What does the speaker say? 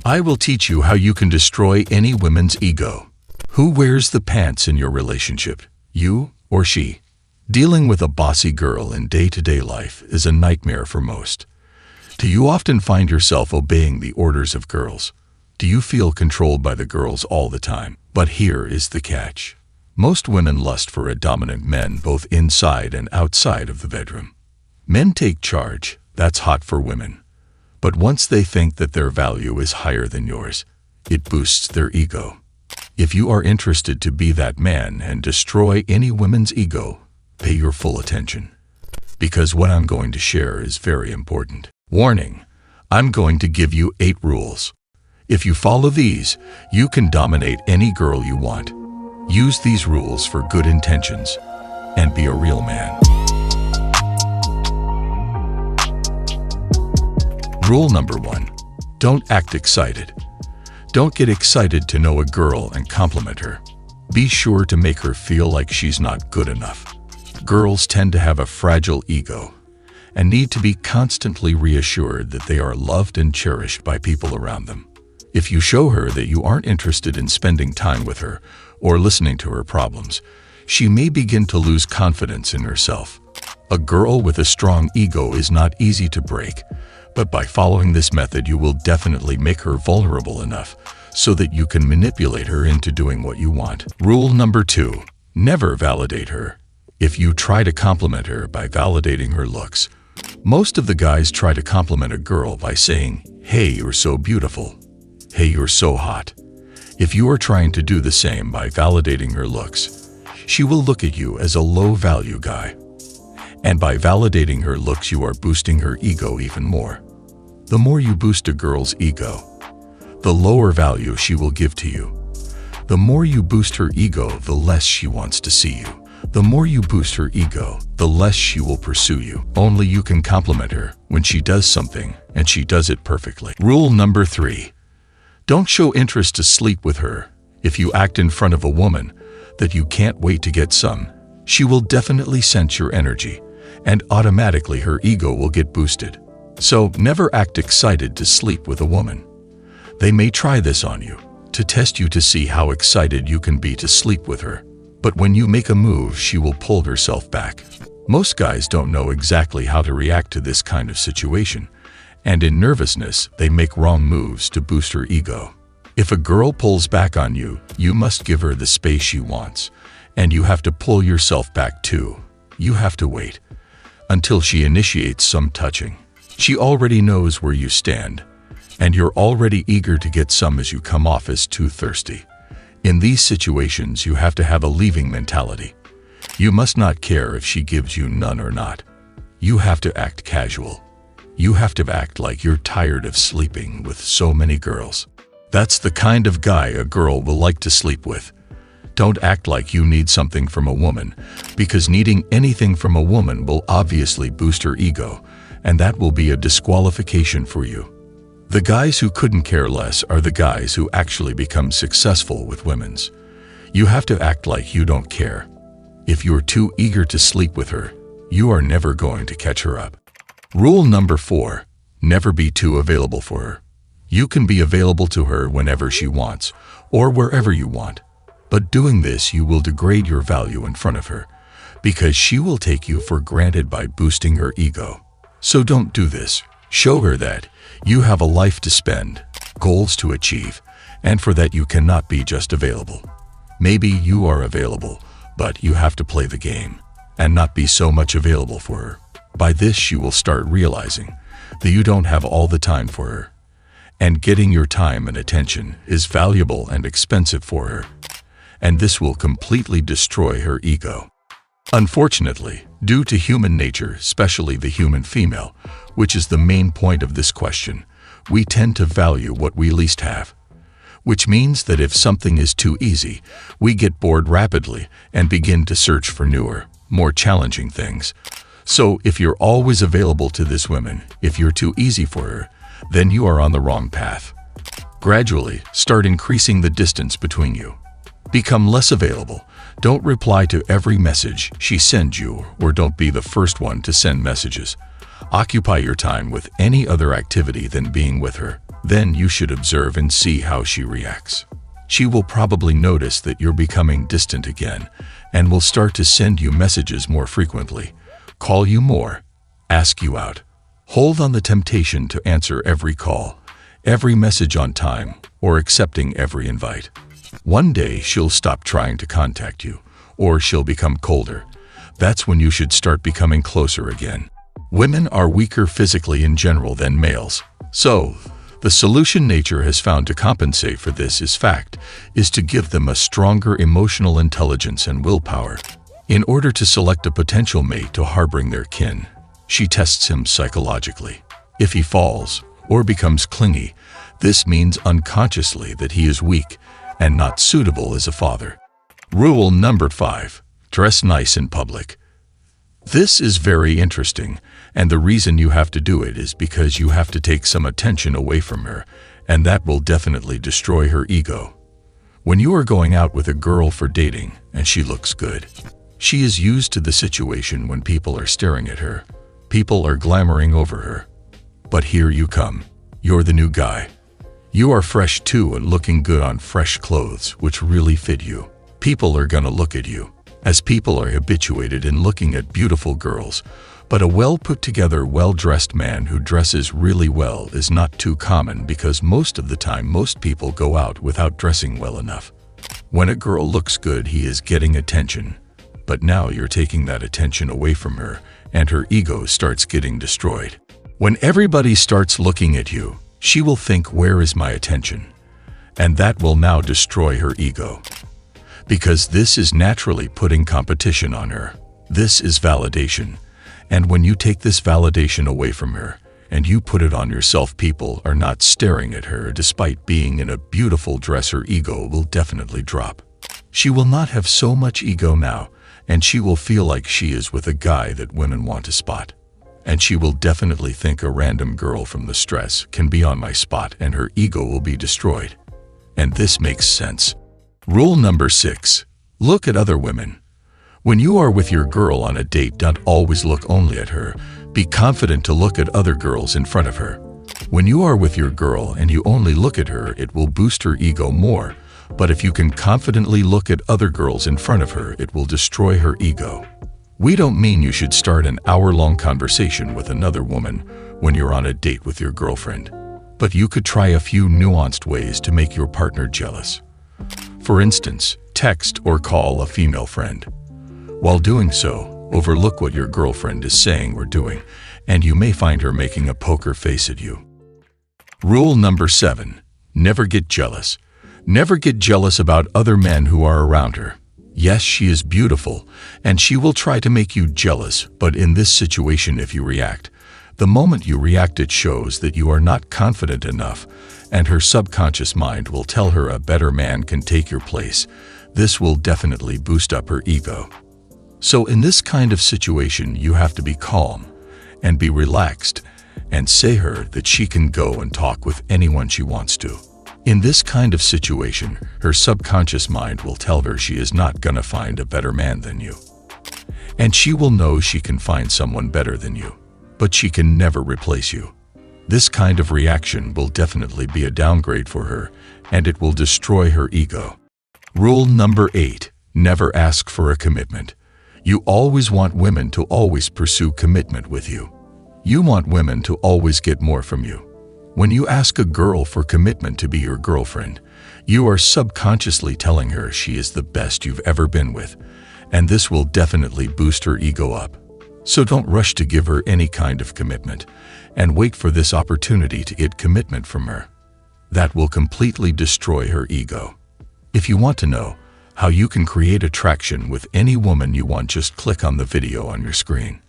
I will teach you how you can destroy any woman's ego. Who wears the pants in your relationship, you or she? Dealing with a bossy girl in day-to-day life is a nightmare for most. Do you often find yourself obeying the orders of girls? Do you feel controlled by the girls all the time? But here is the catch. Most women lust for a dominant man both inside and outside of the bedroom. Men take charge, that's hot for women. But once they think that their value is higher than yours, it boosts their ego. If you are interested to be that man and destroy any woman's ego, pay your full attention. Because what I'm going to share is very important. Warning, I'm going to give you 8 rules. If you follow these, you can dominate any girl you want. Use these rules for good intentions and be a real man. Rule number 1. Don't act excited. Don't get excited to know a girl and compliment her. Be sure to make her feel like she's not good enough. Girls tend to have a fragile ego and need to be constantly reassured that they are loved and cherished by people around them. If you show her that you aren't interested in spending time with her or listening to her problems, she may begin to lose confidence in herself. A girl with a strong ego is not easy to break, but by following this method you will definitely make her vulnerable enough so that you can manipulate her into doing what you want. Rule number 2. Never validate her. If you try to compliment her by validating her looks, most of the guys try to compliment a girl by saying, "Hey, you're so beautiful. Hey, you're so hot." If you are trying to do the same by validating her looks, she will look at you as a low-value guy. And by validating her looks, you are boosting her ego even more. The more you boost a girl's ego, the lower value she will give to you. The more you boost her ego, the less she wants to see you. The more you boost her ego, the less she will pursue you. Only you can compliment her when she does something, and she does it perfectly. Rule number 3. Don't show interest to sleep with her. If you act in front of a woman that you can't wait to get some, she will definitely sense your energy, and automatically her ego will get boosted. So never act excited to sleep with a woman. They may try this on you, to test you to see how excited you can be to sleep with her. But when you make a move, she will pull herself back. Most guys don't know exactly how to react to this kind of situation, and in nervousness, they make wrong moves to boost her ego. If a girl pulls back on you, you must give her the space she wants, and you have to pull yourself back too. You have to wait until she initiates some touching. She already knows where you stand, and you're already eager to get some as you come off as too thirsty. In these situations, you have to have a leaving mentality. You must not care if she gives you none or not. You have to act casual. You have to act like you're tired of sleeping with so many girls. That's the kind of guy a girl will like to sleep with. Don't act like you need something from a woman, because needing anything from a woman will obviously boost her ego, and that will be a disqualification for you. The guys who couldn't care less are the guys who actually become successful with women's. You have to act like you don't care. If you're too eager to sleep with her, you are never going to catch her up. Rule number 4. Never be too available for her. You can be available to her whenever she wants, or wherever you want. But doing this, you will degrade your value in front of her, because she will take you for granted by boosting her ego. So don't do this. Show her that you have a life to spend, goals to achieve, and for that you cannot be just available. Maybe you are available, but you have to play the game and not be so much available for her. By this, she will start realizing that you don't have all the time for her, and getting your time and attention is valuable and expensive for her, and this will completely destroy her ego. Unfortunately, due to human nature, especially the human female, which is the main point of this question, we tend to value what we least have. Which means that if something is too easy, we get bored rapidly and begin to search for newer, more challenging things. So if you're always available to this woman, if you're too easy for her, then you are on the wrong path. Gradually, start increasing the distance between you. Become less available. Don't reply to every message she sends you, or don't be the first one to send messages. Occupy your time with any other activity than being with her. Then you should observe and see how she reacts. She will probably notice that you're becoming distant again and will start to send you messages more frequently, call you more, ask you out. Hold on the temptation to answer every call, every message on time, or accepting every invite. One day she'll stop trying to contact you, or she'll become colder. That's when you should start becoming closer again. Women are weaker physically in general than males, so the solution nature has found to compensate for this is to give them a stronger emotional intelligence and willpower. In order to select a potential mate to harboring their kin, she tests him psychologically. If he falls or becomes clingy, this means unconsciously that he is weak and not suitable as a father. Rule number 5. Dress nice in public. This is very interesting, and the reason you have to do it is because you have to take some attention away from her, and that will definitely destroy her ego. When you are going out with a girl for dating and she looks good, she is used to the situation when people are staring at her. People are glamoring over her. But here you come. You're the new guy. You are fresh too and looking good on fresh clothes which really fit you. People are gonna look at you, as people are habituated in looking at beautiful girls, but a well-put-together, well-dressed man who dresses really well is not too common because most of the time most people go out without dressing well enough. When a girl looks good, he is getting attention, but now you're taking that attention away from her and her ego starts getting destroyed. When everybody starts looking at you, she will think, where is my attention? And that will now destroy her ego. Because this is naturally putting competition on her. This is validation. And when you take this validation away from her and you put it on yourself, people are not staring at her despite being in a beautiful dress. Her ego will definitely drop. She will not have so much ego now, and she will feel like she is with a guy that women want to spot. And she will definitely think a random girl from the stress can be on my spot, and her ego will be destroyed. And this makes sense. Rule number 6. Look at other women. When you are with your girl on a date, don't always look only at her. Be confident to look at other girls in front of her. When you are with your girl and you only look at her, it will boost her ego more. But if you can confidently look at other girls in front of her, it will destroy her ego. We don't mean you should start an hour-long conversation with another woman when you're on a date with your girlfriend. But you could try a few nuanced ways to make your partner jealous. For instance, text or call a female friend. While doing so, overlook what your girlfriend is saying or doing, and you may find her making a poker face at you. Rule number 7. Never get jealous. Never get jealous about other men who are around her. Yes, she is beautiful, and she will try to make you jealous, but in this situation, if you react, the moment you react, it shows that you are not confident enough, and her subconscious mind will tell her a better man can take your place. This will definitely boost up her ego. So in this kind of situation, you have to be calm and be relaxed and say her that she can go and talk with anyone she wants to. In this kind of situation, her subconscious mind will tell her she is not gonna find a better man than you. And she will know she can find someone better than you, but she can never replace you. This kind of reaction will definitely be a downgrade for her, and it will destroy her ego. Rule number 8. Never ask for a commitment. You always want women to always pursue commitment with you. You want women to always get more from you. When you ask a girl for commitment to be your girlfriend, you are subconsciously telling her she is the best you've ever been with, and this will definitely boost her ego up. So don't rush to give her any kind of commitment, and wait for this opportunity to get commitment from her. That will completely destroy her ego. If you want to know how you can create attraction with any woman you want, just click on the video on your screen.